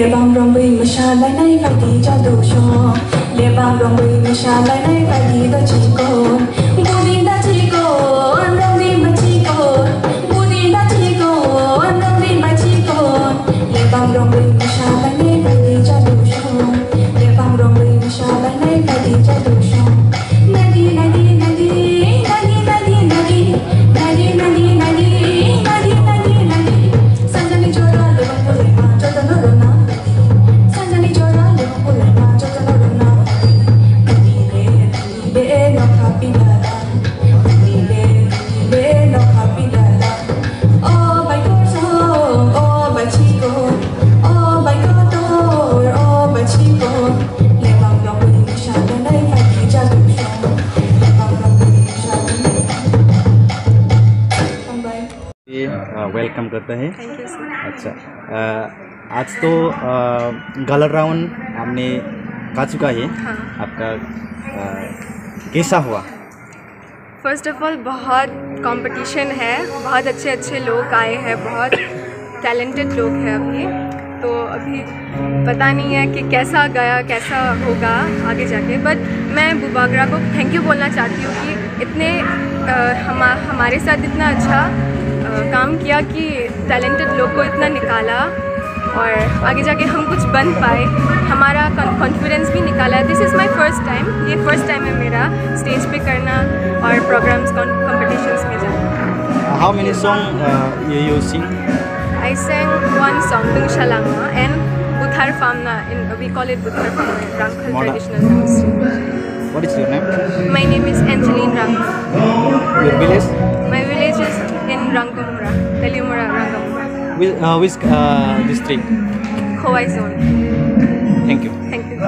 Lebang rombui masyalay na ipati jadusyo Lebang rombui masyalay na ipati da chikon Budi da chikon, romdi ba chikon Budi da chikon, romdi ba chikon Lebang rombui masyalay na ipati jadusyo Lebang rombui masyalay na ipati jadusyo Nadi, nadi, nadi, nadi, nadi, nadi Nadi, nadi, nadi, nadi, nadi, nadi Sanjani jora lebang pulay ma, jota norona Sanjani jora lebang pulay ma, jota norona Nile no kapilala Nile no kapilala Oh by Korsong, oh by Chico Oh by Kotor, oh by Chico Lebang rombui masyalay na ipati jadusyo Lebang rombui masyalay na welcome करते हैं। Thank you sir. अच्छा, आज तो glare round हमने का चुका है। हाँ। आपका कैसा हुआ? फर्स्ट ऑफ ऑल बहुत कंपटीशन है, बहुत अच्छे अच्छे लोग आए हैं, बहुत टैलेंटेड लोग हैं अभी, तो अभी पता नहीं है कि कैसा गया कैसा होगा आगे जाके। बट मैं बुबागरा को थैंक यू बोलना चाहती हूँ कि इतने हमारे साथ इतना अच्छा काम किया कि टैलेंटेड लोग को इतना निकाला और आगे जाके हम कुछ बन पाए, हमारा कॉन्फिडेंस भी निकाला। This is my first time, ये फर्स्ट टाइम है मेरा स्टेज पे करना और प्रोग्राम्स कॉम्पिटिशंस में जाना। How many song you sing? I sang one song, Tung Shalangma, and Buthar Famna, we call it Buthar Famna in Rangkhal traditional dance. What is your name? My name is Angeline Rangkhal. Your village? My village is in Rangamura, Teliumura, Rangamura. Which district? Khowai zone. Thank you. Thank you.